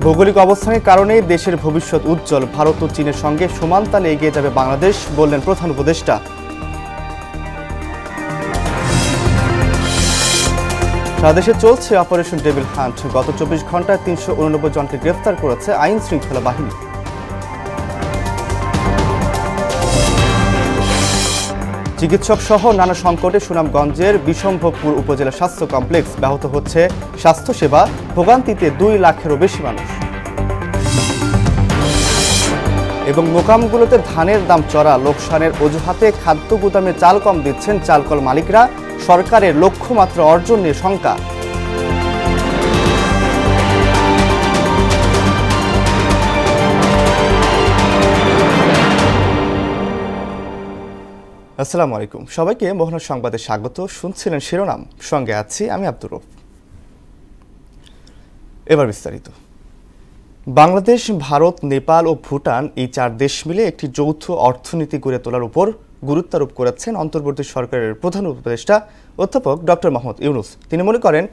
ভৌগোলিক অবস্থানের কারণে দেশের ভবিষ্যৎ উজ্জ্বল। ভারত ও চীনের সঙ্গে সমান তালে এগিয়ে যাবে বাংলাদেশ, বললেন প্রধান উপদেষ্টা। সারা দেশে চলছে অপারেশন ডেভিল হান্ট। গত 24 ঘন্টায় 389 জনকে গ্রেফতার করেছে আইন শৃঙ্খলা বাহিনী। চিকিৎসক সহ নানা সংকটে সুনামগঞ্জের বিশম্ভবপুর উপজেলা স্বাস্থ্য কমপ্লেক্স। ব্যাহত হচ্ছে স্বাস্থ্যসেবা, ভোগান্তিতে 2 লাখেরও বেশি মানুষ। এবং মোকামগুলোতে ধানের দাম চড়া, লোকসানের অজুহাতে খাদ্য গুদামে চাল কম দিচ্ছেন চালকল মালিকরা। সরকারের লক্ষ্যমাত্রা অর্জন নিয়ে শঙ্কা। আসসালামু আলাইকুম, সবাইকে মোহনা সংবাদে স্বাগত। শুনছিলেন শিরোনাম, সঙ্গে আছি আমি আব্দুর রউফ। এবার বিস্তারিত। বাংলাদেশ, ভারত, নেপাল ও ভুটান এই 4 দেশ মিলে একটি যৌথ অর্থনীতি গড়ে তোলার উপর গুরুত্বারোপ করেছেন অন্তর্বর্তী সরকারের প্রধান উপদেষ্টা অধ্যাপক ডক্টর মোহাম্মদ ইউনূস। তিনি মনে করেন,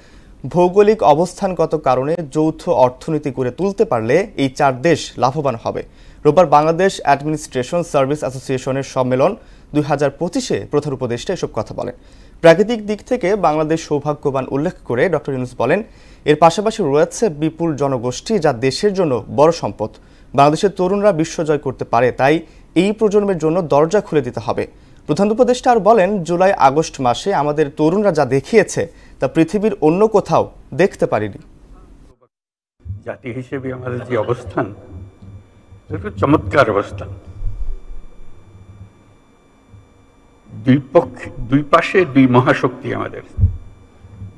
ভৌগোলিক অবস্থানগত কারণে যৌথ অর্থনীতি গড়ে তুলতে পারলে এই 4 দেশ লাভবান হবে। রোববার বাংলাদেশ অ্যাডমিনিস্ট্রেশন সার্ভিস অ্যাসোসিয়েশনের সম্মেলন 2025-এ প্রধান উপদেষ্টা এসব কথা বলেন। প্রাকৃতিক দিক থেকে বাংলাদেশ সৌভাগ্যবান উল্লেখ করে ডক্টর ইউনূস বলেন, এর পাশাপাশি রয়েছে বিপুল জনগোষ্ঠী, যা দেশের জন্য বড় সম্পদ। বাংলাদেশের তরুণরা বিশ্বজয় করতে পারে, তাই এই প্রজন্মের জন্য দরজা খুলে দিতে হবে। প্রধান উপদেষ্টা আর বলেন, জুলাই আগস্ট মাসে আমাদের তরুণরা যা দেখিয়েছে তা পৃথিবীর অন্য কোথাও দেখতে পারিনি। জাতি হিসেবে আমাদের যে অবস্থান, এটা চমৎকার অবস্থান। দুই পাশে 2 মহাশক্তি আমাদের,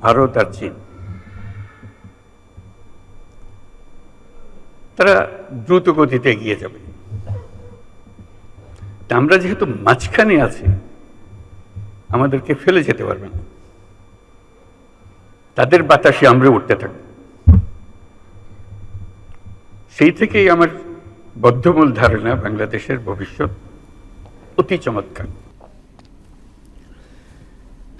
ভারত আর চীন। তারা দ্রুত গতিতে এগিয়ে যাবে। আমরা যেহেতু মাঝখানে আছি, আমাদেরকে ফেলে যেতে পারবে না। তাদের বাতাসে আমরা উঠতে থাকব। সেই থেকেই আমার বদ্ধমূল ধারণা, বাংলাদেশের ভবিষ্যৎ অতি চমৎকার।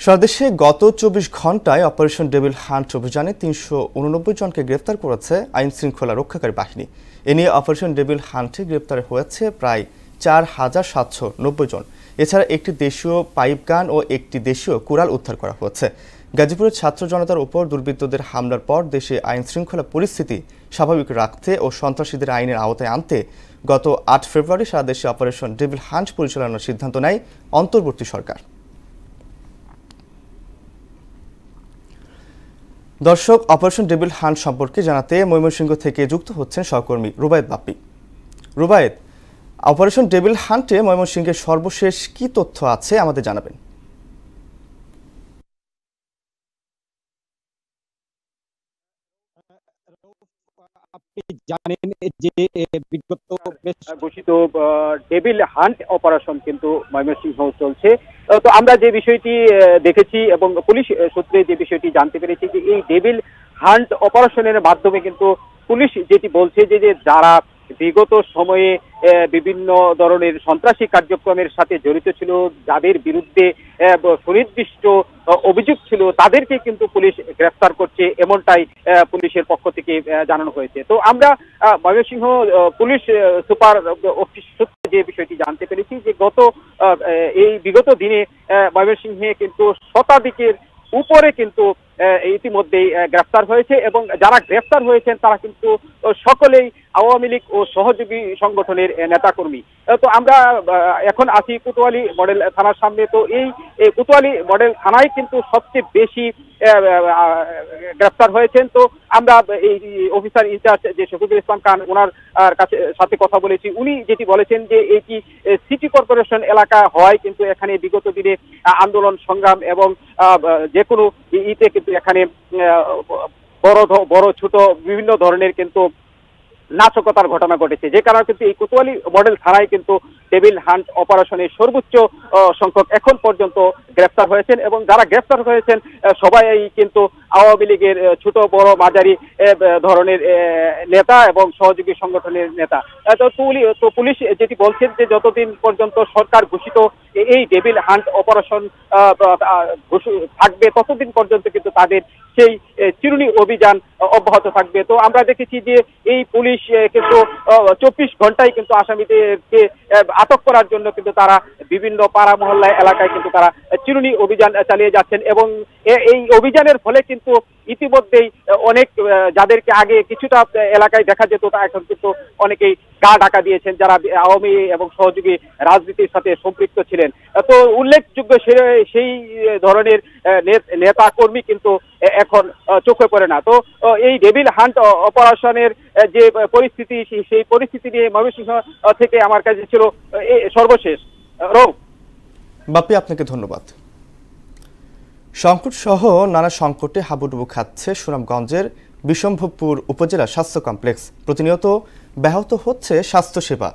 সারা দেশে গত 24 ঘন্টায় অপারেশন ডেভিল হান্ট অভিযানে 389 জনকে গ্রেফতার করেছে আইন শৃঙ্খলা রক্ষাকারী বাহিনী। এ নিয়ে অপারেশন ডেভিল হান্টে গ্রেফতার হয়েছে প্রায় 4790 জন। এছাড়া একটি দেশীয় পাইপ গান ও একটি দেশীয় কুড়াল উদ্ধার করা হয়েছে। গাজীপুরের ছাত্র জনতার উপর দুর্বৃত্তদের হামলার পর দেশে আইন শৃঙ্খলা পরিস্থিতি স্বাভাবিক রাখতে ও সন্ত্রাসীদের আইনের আওতায় আনতে গত 8 ফেব্রুয়ারি সারা দেশে অপারেশন ডেভিল হান্ট পরিচালনার সিদ্ধান্ত নেয় অন্তর্বর্তী সরকার। দর্শক, অপারেশন ডেভিল হান্ট সম্পর্কে জানাতে ময়মনসিংহ থেকে যুক্ত হচ্ছেন সহকর্মী রুবায়েত বাপ্পি। রুবায়েত, অপারেশন ডেভিল হান্টে ময়মনসিংহের সর্বশেষ কি তথ্য আছে আমাদের জানাবেন। আপনি জানেন যে বিগত ঘোষিত ডেভিল হান্ট অপারেশন কিন্তু ময়মনসিংহ চলছে। তো আমরা যে বিষয়টি দেখেছি এবং পুলিশ সূত্রে যে বিষয়টি জানতে পেরেছি, যে এই ডেভিল হান্ট অপারেশনের মাধ্যমে কিন্তু পুলিশ যেটি বলছে যে যারা বিগত সময়ে বিভিন্ন ধরনের সন্ত্রাসী কার্যক্রমের সাথে জড়িত ছিল, যাদের বিরুদ্ধে সুনির্দিষ্ট অভিযোগ ছিল, তাদেরকে কিন্তু পুলিশ গ্রেফতার করছে, এমনটাই পুলিশের পক্ষ থেকে জানানো হয়েছে। তো আমরা ময়মনসিংহ পুলিশ সুপার অফিস সূত্রে যে বিষয়টি জানতে পেরেছি, যে এই বিগত দিনে ময়মনসিংহে কিন্তু শতাধিকের উপরে কিন্তু ইতিমধ্যেই গ্রেফতার হয়েছে এবং যারা গ্রেফতার হয়েছেন তারা কিন্তু সকলেই আওয়ামী লীগ ও সহযোগী সংগঠনের নেতাকর্মী। তো আমরা এখন আছি কোতোয়ালি মডেল থানার সামনে। তো এই কোতোয়ালি মডেল থানায় কিন্তু সবচেয়ে বেশি গ্রেফতার হয়েছেন। তো আমরা এই অফিসার ইনচার্জ যে শফিকুল ইসলাম খান, ওনার সাথে কথা বলেছি। উনি যেটি বলেছেন যে এটি সিটি কর্পোরেশন এলাকা হয়, কিন্তু এখানে বিগত দিনে আন্দোলন সংগ্রাম এবং যে কোনো ইতে কিন্তু এখানে বড় ছোট বিভিন্ন ধরনের কিন্তু নাশকতার ঘটনা ঘটেছে, যে কারণে কিন্তু এই কোতোয়ালি মডেল থানায় কিন্তু ডেভিল হান্ট অপারেশনের সর্বোচ্চ সংখ্যক এখন পর্যন্ত গ্রেফতার হয়েছেন এবং যারা গ্রেফতার হয়েছেন সবাই কিন্তু আওয়ামী লীগের ছোট বড় মাঝারি ধরনের নেতা এবং সহযোগী সংগঠনের নেতা। তো পুলিশ যেটি বলছেন যে যতদিন পর্যন্ত সরকার ঘোষিত এই ডেভিল হান্ট অপারেশন থাকবে, ততদিন পর্যন্ত কিন্তু তাদের সেই চিরুনি অভিযান অব্যাহত থাকবে। তো আমরা দেখেছি যে এই পুলিশ কিন্তু 24 ঘন্টায় কিন্তু আসামিদেরকে আটক করার জন্য কিন্তু তারা বিভিন্ন পাড়া মহল্লা এলাকায় কিন্তু তারা চিরুনি অভিযান চালিয়ে যাচ্ছেন এবং এই অভিযানের ফলে কিন্তু ইতিমধ্যেই অনেক যাদেরকে আগে কিছুটা এলাকায় দেখা যেত তা এখন কিন্তু অনেকেই গা ঢাকা দিয়েছেন যারা আওয়ামী এবং সহযোগী রাজনীতির সাথে সম্পৃক্ত ছিলেন। তো উল্লেখযোগ্য সেই ধরনের নেতা কর্মী কিন্তু এখন চোখে পড়ে না। তো এই ডেভিল হান্ট অপারেশনের যে পরিস্থিতি সেই পরিস্থিতি নিয়ে ময়মনসিংহ থেকে আমার কাছে ছিল সর্বশেষ। বাপি, আপনাকে ধন্যবাদ। সংকট সহ নানা সংকটে হাবুডুবু খাচ্ছে সুনামগঞ্জের বিশম্ভরপুর উপজেলা স্বাস্থ্য কমপ্লেক্স। প্রতিনিয়ত ব্যাহত হচ্ছে স্বাস্থ্যসেবা,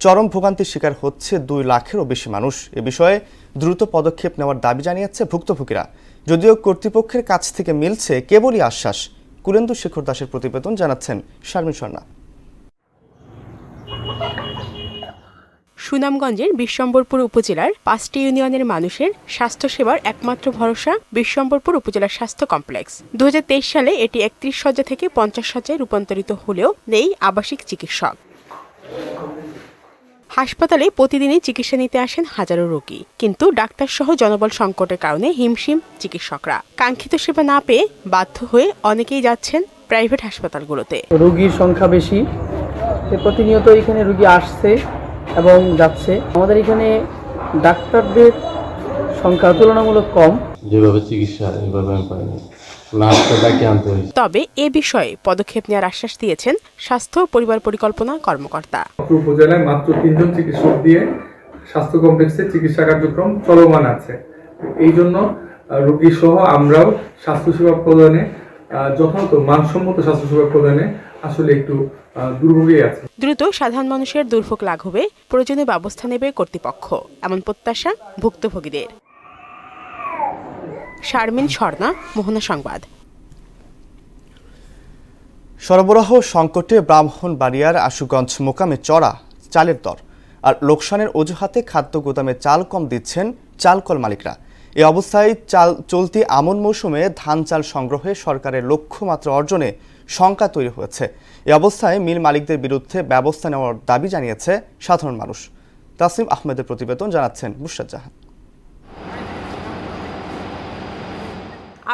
চরম ভোগান্তির শিকার হচ্ছে 2 লাখেরও বেশি মানুষ। এ বিষয়ে দ্রুত পদক্ষেপ নেওয়ার দাবি জানিয়েছে ভুক্তভোগীরা। যদিও কর্তৃপক্ষের কাছ থেকে মিলছে কেবলই আশ্বাস। কুলেন্দু শেখর দাসের প্রতিবেদন জানাচ্ছেন শারমিন স্বর্ণা। সুনামগঞ্জের বিশ্বম্বরপুর উপজেলার 5টি ইউনিয়নের মানুষের স্বাস্থ্যসেবার একমাত্র ভরসা বিশ্বম্বরপুর উপজেলা স্বাস্থ্য কমপ্লেক্স। 2023 সালে এটি 31 শয্যা থেকে 50 শয্যায় রূপান্তরিত হলেও নেই আবাসিক চিকিৎসক। হাসপাতালে প্রতিদিনই চিকিৎসা নিতে আসেন হাজারো রোগী, কিন্তু ডাক্তারসহ জনবল সংকটের কারণে হিমশিম চিকিৎসকরা। কাঙ্ক্ষিত সেবা না পেয়ে বাধ্য হয়ে অনেকেই যাচ্ছেন প্রাইভেট হাসপাতালগুলোতে। রোগীর সংখ্যা বেশি, প্রতিনিয়ত এখানে রোগী আসছে এবং যাচ্ছে। আমাদের এখানে ডাক্তারদের সংখ্যা তুলনামূলক কম। যেভাবে চিকিৎসা এইভাবে আমি পাইনি, তবে এ বিষয়ে পদক্ষেপ নেওয়ার আশ্বাস দিয়েছেন স্বাস্থ্য ও পরিবার পরিকল্পনা কর্মকর্তা। উপজেলায় মাত্র 3 জন চিকিৎসক দিয়ে স্বাস্থ্য কমপ্লেক্সে চিকিৎসা কার্যক্রম চলমান আছে। এই জন্য রোগী সহ আমরাও স্বাস্থ্যসেবা প্রদানে যথাযথ মানসম্মত স্বাস্থ্যসেবা প্রদানে আসলে একটু দুর্ভোগে আছে। দ্রুত সাধারণ মানুষের দুর্ভোগ লাঘবে প্রয়োজনীয় ব্যবস্থা নেবে কর্তৃপক্ষ, এমন প্রত্যাশা ভুক্তভোগীদের। শারমিন স্বর্ণা, মোহনা সংবাদ। সরবরাহ সংকটে ব্রাহ্মণবাড়িয়ার আশুগঞ্জ মোকামে চড়া চালের দর আর লোকসানের অজুহাতে খাদ্য গুদামে চাল কম দিচ্ছেন চালকল মালিকরা। এই অবস্থায় চলতি আমন মৌসুমে ধান চাল সংগ্রহে সরকারের লক্ষ্যমাত্রা অর্জনে শঙ্কা তৈরি হয়েছে। এই অবস্থায় মিল মালিকদের বিরুদ্ধে ব্যবস্থা নেওয়ার দাবি জানিয়েছে সাধারণ মানুষ। তাসিম আহমেদের প্রতিবেদন জানাচ্ছেন মুশরাত জাহান।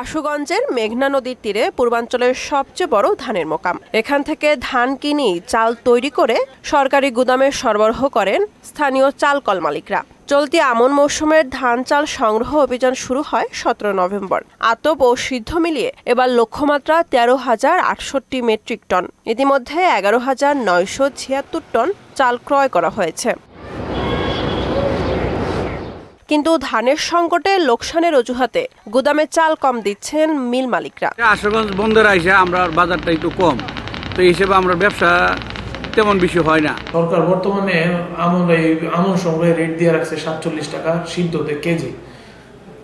আশুগঞ্জের মেঘনা নদীর তীরে পূর্বাঞ্চলের সবচেয়ে বড় ধানের মোকাম। এখান থেকে ধান কিনে চাল তৈরি করে সরকারি গুদামে সরবরাহ করেন স্থানীয় চালকল মালিকরা। চলতি আমন মৌসুমের ধান চাল সংগ্রহ অভিযান শুরু হয় 17 নভেম্বর। আতপ ও সিদ্ধ মিলিয়ে এবার লক্ষ্যমাত্রা 13,068 মেট্রিক টন। ইতিমধ্যে 11,976 টন চাল ক্রয় করা হয়েছে। কিন্তু ধানের সংকটে লোকসানের অজুহাতে গুদামে চাল কম দিচ্ছেন মিল মালিকরা। আশুগঞ্জ বন্দরে আইসা আমরা বাজারটা একটু কম, তো এই হিসেবে আমরা ব্যবসা তেমন বেশি হয় না। সরকার বর্তমানে আমন সংগ্রহের রেট দিয়ে রাখছে 47 টাকা সিদ্ধতে কেজি,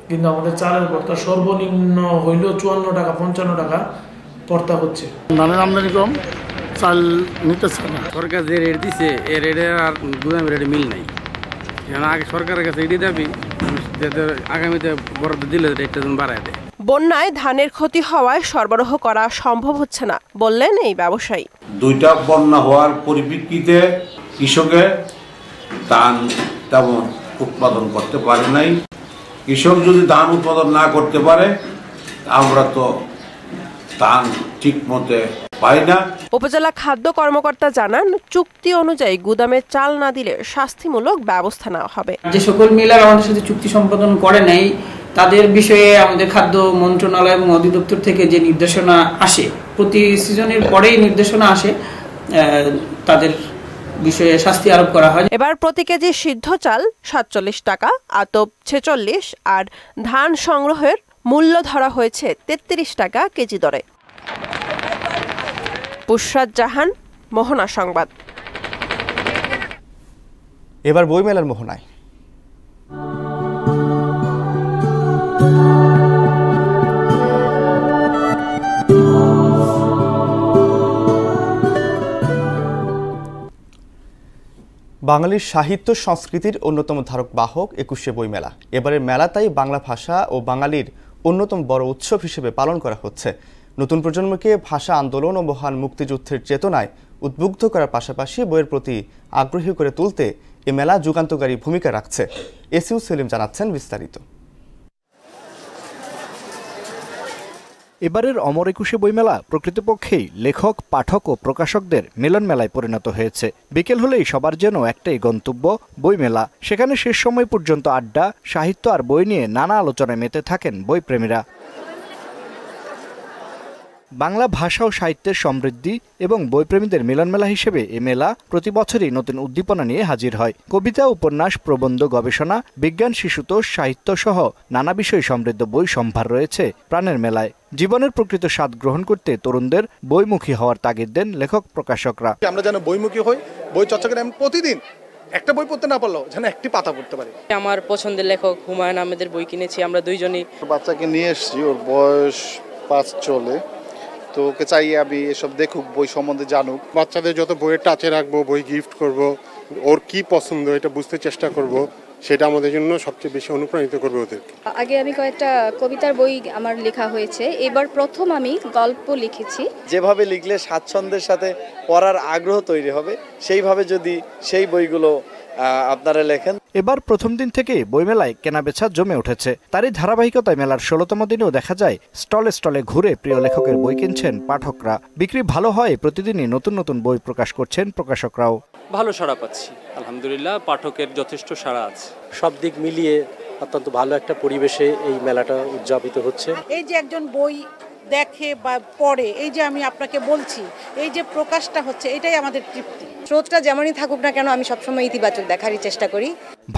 কিন্তু আমাদের চালের ভর্তা সর্বনিম্ন হইলেও 54 টাকা 55 টাকা ভর্তা হচ্ছে। ধানের আমদানি কম, চাল নিতেছে না। সরকার যে রেট দিছে এই রেটে আর গুদামের রেটে মিল নাই। আগে সরকারের কাছে এটি দাবি, আগামীতে বরাদ্দ দিলে রেটটা বাড়ায় দেয়। বন্যায় ধানের ক্ষতি হওয়ায় সরবরাহ করা সম্ভব হচ্ছে না বললেন এই ব্যবসায়ী। 2টা বন্যা হওয়ার পরিপ্রেক্ষিতে কৃষকের ধান তেমন উৎপাদন করতে পারে নাই। কৃষক যদি ধান উৎপাদন না করতে পারে আমরা তো ধান ঠিক মতে পাই না। উপজেলা খাদ্য কর্মকর্তা জানান, চুক্তি অনুযায়ী গুদামে চাল না দিলে শাস্তিমূলক ব্যবস্থা নেওয়া হবে। যে সকল মিলার আমাদের সাথে চুক্তি সম্পাদন করে নাই তাদের বিষয়ে আমাদের খাদ্য মন্ত্রণালয় এবং অধিদপ্তর থেকে যে নির্দেশনা আসে, প্রতি সিজনের পরেই নির্দেশনা আসে, তাদের বিষয়ে শাস্তি আরোপ করা হয়। এবার প্রতি কেজি সিদ্ধ চাল 47 টাকা, আতপ 46 আর ধান সংগ্রহের মূল্য ধরা হয়েছে 33 টাকা কেজি দরে। মুশরাত জাহান, মোহনা সংবাদ। এবার বইমেলার মোহনায়। বাঙালির সাহিত্য সংস্কৃতির অন্যতম ধারক বাহক 21শে বইমেলা। এবারের মেলা তাই বাংলা ভাষা ও বাঙালির অন্যতম বড় উৎসব হিসেবে পালন করা হচ্ছে। নতুন প্রজন্মকে ভাষা আন্দোলন ও মহান মুক্তিযুদ্ধের চেতনায় উদ্বুদ্ধ করার পাশাপাশি বইয়ের প্রতি আগ্রহী করে তুলতে এ মেলা যুগান্তকারী ভূমিকা রাখছে। এসইউ সেলিম জানাচ্ছেন বিস্তারিত। এবারের অমর একুশে বইমেলা প্রকৃতপক্ষেই লেখক, পাঠক ও প্রকাশকদের মিলন মেলায় পরিণত হয়েছে। বিকেল হলেই সবার যেন একটাই গন্তব্য, বইমেলা। সেখানে শেষ সময় পর্যন্ত আড্ডা, সাহিত্য আর বই নিয়ে নানা আলোচনায় মেতে থাকেন বইপ্রেমীরা। বাংলা ভাষা ও সাহিত্যের সমৃদ্ধি এবং বইপ্রেমীদের মিলনমেলা হিসেবে এ মেলা প্রতি বছরই নতুন উদ্দীপনা নিয়ে হাজির হয়। কবিতা, উপন্যাস, প্রবন্ধ, গবেষণা, বিজ্ঞান, শিশুতোষ, সাহিত্য সহ নানা বিষয় সমৃদ্ধ বই সম্ভার রয়েছে প্রাণের মেলায়। জীবনের প্রকৃত স্বাদ গ্রহণ করতে তরুণদের বইমুখী হওয়ার তাগিদ দেন লেখক প্রকাশকরা। আমরা যেন বইমুখী হই, বই চর্চা করে আমি প্রতিদিন একটা বই পড়তে না পারলেও যেন একটি পাতা পড়তে পারি। আমার পছন্দের লেখক হুমায়ুন আহমেদের বই কিনেছি আমরা দুইজনই। বাচ্চাকে নিয়ে এসেছি, ওর বয়স 5 চলে, তো ওকে চাই আমি এসব দেখুক, বই সম্বন্ধে জানুক। বাচ্চাদের যত বইয়ের টাচে রাখবো, বই গিফট করব, ওর কি পছন্দ এটা বুঝতে চেষ্টা করব, সেটা আমাদের জন্য সবচেয়ে বেশি অনুপ্রাণিত করবে ওদের। আগে আমি কয়েকটা কবিতার বই আমার লেখা হয়েছে, এবার প্রথম আমি গল্প লিখেছি। যেভাবে লিখলে স্বাচ্ছন্দ্যের সাথে পড়ার আগ্রহ তৈরি হবে, সেইভাবে যদি সেই বইগুলো আপনারা লেখেন। এবার প্রথম দিন থেকে বইমেলায় কেনাবেচা জমে উঠেছে। তারই ধারাবাহিকতায় মেলার 16তম দিনেও দেখা যায় স্টলে স্টলে ঘুরে প্রিয় লেখকের বই কিনছেন পাঠকরা। বিক্রি ভালো হয়, প্রতিদিনই নতুন নতুন বই প্রকাশ করছেন প্রকাশকরাও। ভালো সাড়া পাচ্ছি, আলহামদুলিল্লাহ, পাঠকের যথেষ্ট সাড়া আছে। সব দিক মিলিয়ে অত্যন্ত ভালো একটা পরিবেশে এই মেলাটা উদযাপিত হচ্ছে। এই যে একজন বই দেখে বা পড়ে, এই যে আমি আপনাকে বলছি, এই যে প্রকাশটা হচ্ছে, এটাই আমাদের তৃপ্তি। স্রোতটা যেমনই থাকুক না কেন, আমি সবসময় ইতিবাচক দেখারই চেষ্টা করি।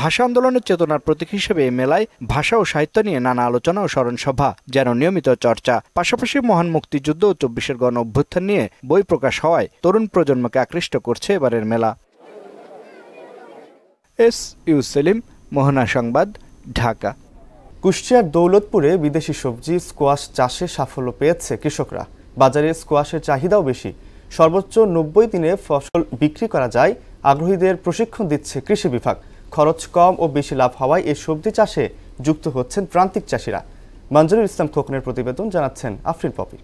ভাষা আন্দোলনের চেতনার প্রতীক হিসেবে এই মেলায় ভাষা ও সাহিত্য নিয়ে নানা আলোচনা ও স্মরণসভা যেন নিয়মিত চর্চা। পাশাপাশি মহান মুক্তিযুদ্ধ ও 24-এর গণ অভ্যুত্থান নিয়ে বই প্রকাশ হওয়ায় তরুণ প্রজন্মকে আকৃষ্ট করছে এবারের মেলা। এসইউ সেলিম, মোহনা সংবাদ, ঢাকা। কুষ্টিয়ার দৌলতপুরে বিদেশি সবজি স্কোয়াশ চাষে সাফল্য পেয়েছে কৃষকরা। বাজারে স্কোয়াশের চাহিদাও বেশি। সর্বোচ্চ 90 দিনে ফসল বিক্রি করা যায়। আগ্রহীদের প্রশিক্ষণ দিচ্ছে কৃষি বিভাগ। খরচ কম ও বেশি লাভ হওয়ায় এই সবজি চাষে যুক্ত হচ্ছেন প্রান্তিক চাষিরা। মঞ্জুরুল ইসলাম খোকনের প্রতিবেদন, জানাচ্ছেন আফরিন পপি।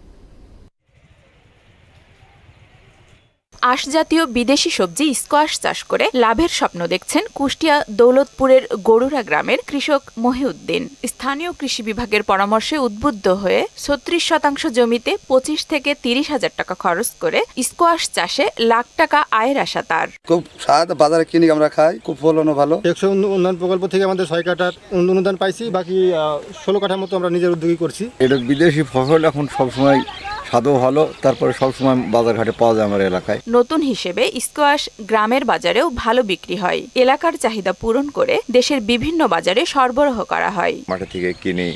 আঁশজাতীয় বিদেশি সবজি স্কোয়াশ চাষ করে লাভের স্বপ্ন দেখছেন কুষ্টিয়া দৌলতপুরের গরুরা গ্রামের কৃষক মহিউদ্দিন। স্থানীয় কৃষি বিভাগের পরামর্শে উদ্বুদ্ধ হয়ে 36% জমিতে 25 থেকে 30 হাজার টাকা খরচ করে স্কোয়াশ চাষে লাখ টাকা আয়ের আশা তার। খুব স্বাদ, বাজারে কিনে আমরা খাই, খুব ফলনও ভালো। 100 উন্নয়ন প্রকল্প থেকে আমাদের 6 কাঠার অনুদান পাইছি, বাকি 16 কাঠার মতো আমরা নিজের উদ্যোগী করছি। এটা বিদেশি ফসল, এখন সবসময় স্বাদও ভালো, তারপরে সবসময় বাজারঘাটে পাওয়া যায় আমার এলাকায়। নতুন হিসেবে স্কোয়াশ গ্রামের বাজারেও ভালো বিক্রি হয়। এলাকার চাহিদা পূরণ করে দেশের বিভিন্ন বাজারে সরবরাহ করা হয়। মাঠে থেকে কিনে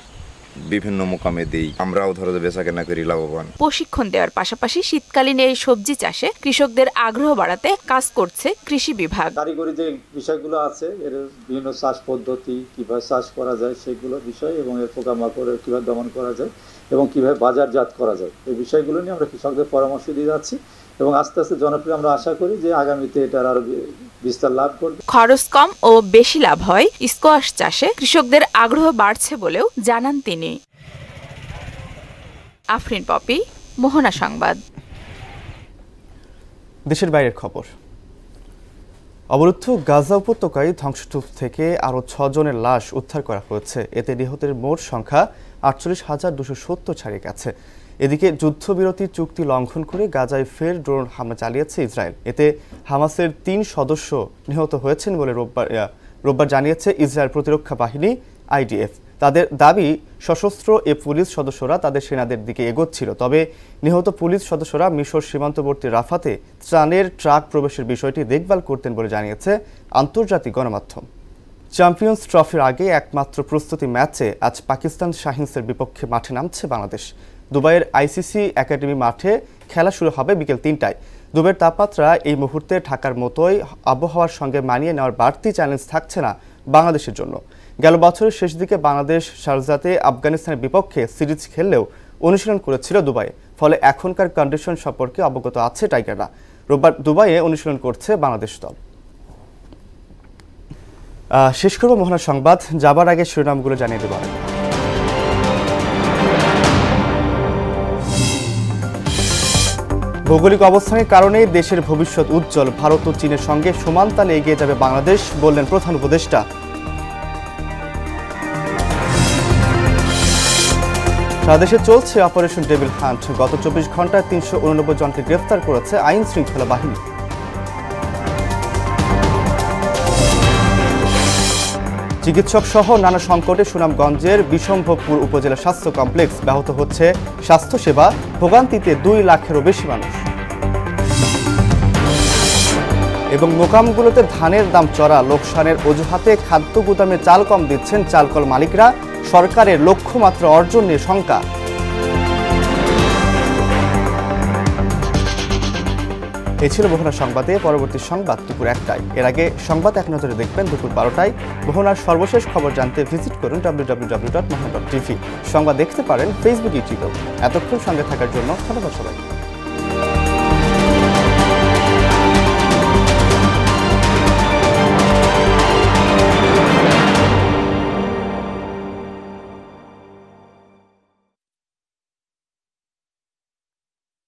বিভিন্ন মোকামে দেই, আমরাও ধরো বেচা কেনা করি, লাভবান। প্রশিক্ষণ দেওয়ার পাশাপাশি শীতকালীন এই সবজি চাষে কৃষকদের আগ্রহ বাড়াতে কাজ করছে কৃষি বিভাগ। কারিগরি যে বিষয়গুলো আছে, এর বিভিন্ন চাষ পদ্ধতি, কিভাবে চাষ করা যায় সেগুলো বিষয়, এবং এর পোকামাকড় কিভাবে দমন করা যায় এবং কিভাবে বাজারজাত করা যায়, এই বিষয়গুলো নিয়ে আমরা কৃষকদের পরামর্শ দিয়ে যাচ্ছি এবং আস্তে আস্তে জনপ্রিয় আমরা আশা করি যে আগামীতে এটার আরো বিস্তার লাভ করবে। খরচ কম ও বেশি লাভ হয় স্কোয়াশ চাষে, কৃষকদের আগ্রহ বাড়ছে বলেও জানান তিনি। আফরিন পপি, মোহনা সংবাদ। দেশের বাইরের খবর। অবরুদ্ধ গাজা উপত্যকায় ধ্বংসস্তূপ থেকে আরও 6 জনের লাশ উদ্ধার করা হয়েছে। এতে নিহতের মোট সংখ্যা 48,270 ছাড়িয়ে গেছে। এদিকে যুদ্ধবিরতি চুক্তি লঙ্ঘন করে গাজায় ফের ড্রোন হামলা চালিয়েছে ইসরায়েল। এতে হামাসের 3 সদস্য নিহত হয়েছেন বলে রোববার জানিয়েছে ইসরায়েল প্রতিরক্ষা বাহিনী IDF। তাদের দাবি, সশস্ত্র এ পুলিশ সদস্যরা তাদের সেনাদের দিকে এগোচ্ছিল। তবে নিহত পুলিশ সদস্যরা মিশর সীমান্তবর্তী রাফাতে ত্রাণের ট্রাক প্রবেশের বিষয়টি দেখভাল করতেন বলে জানিয়েছে আন্তর্জাতিক গণমাধ্যম। চ্যাম্পিয়ন্স ট্রফির আগে একমাত্র প্রস্তুতি ম্যাচে আজ পাকিস্তান শাহিনসের বিপক্ষে মাঠে নামছে বাংলাদেশ। দুবাইয়ের ICC একাডেমি মাঠে খেলা শুরু হবে বিকেল 3টায়। দুবাইয়ের তাপমাত্রা এই মুহূর্তে ঢাকার মতোই, আবহাওয়ার সঙ্গে মানিয়ে নেওয়ার বাড়তি চ্যালেঞ্জ থাকছে না বাংলাদেশের জন্য। গেল বছরের শেষ দিকে বাংলাদেশ শারজাতে আফগানিস্তানের বিপক্ষে সিরিজ খেললেও অনুশীলন করেছিল দুবাইয়ে। ফলে এখনকার কন্ডিশন সম্পর্কে অবগত আছে টাইগাররা। রোববার দুবাইয়ে অনুশীলন করছে বাংলাদেশ দল। শেষ করব মোহনা সংবাদ, যাবার আগে শিরোনামগুলো জানিয়ে দেব। ভৌগোলিক অবস্থানের কারণে দেশের ভবিষ্যৎ উজ্জ্বল, ভারত ও চীনের সঙ্গে সমান তালে এগিয়ে যাবে বাংলাদেশ, বললেন প্রধান উপদেষ্টা। সারা দেশে চলছে অপারেশন ডেভিল হান্ট। গত 24 ঘন্টায় 389 জনকে গ্রেফতার করেছে আইন শৃঙ্খলা বাহিনী। চিকিৎসক সহ নানা সংকটে সুনামগঞ্জের বিশম্ভপুর উপজেলা স্বাস্থ্য কমপ্লেক্স, ব্যাহত হচ্ছে স্বাস্থ্যসেবা, ভোগান্তিতে 2 লাখেরও বেশি মানুষ। এবং মোকামগুলোতে ধানের দাম চড়া, লোকসানের অজুহাতে খাদ্য গুদামে চাল কম দিচ্ছেন চালকল মালিকরা, সরকারের লক্ষ্যমাত্রা অর্জন নিয়ে শঙ্কা। এই ছিল মোহনা সংবাদে। পরবর্তী সংবাদ দুপুর 1টায়। এর আগে সংবাদ এক নজরে দেখবেন দুপুর 12টায়। মোহনার সর্বশেষ খবর জানতে ভিজিট করুন www.mohana.tv। সংবাদ দেখতে পারেন ফেসবুক, ইউটিউবেও। এতক্ষণ সঙ্গে থাকার জন্য ধন্যবাদ সবাই।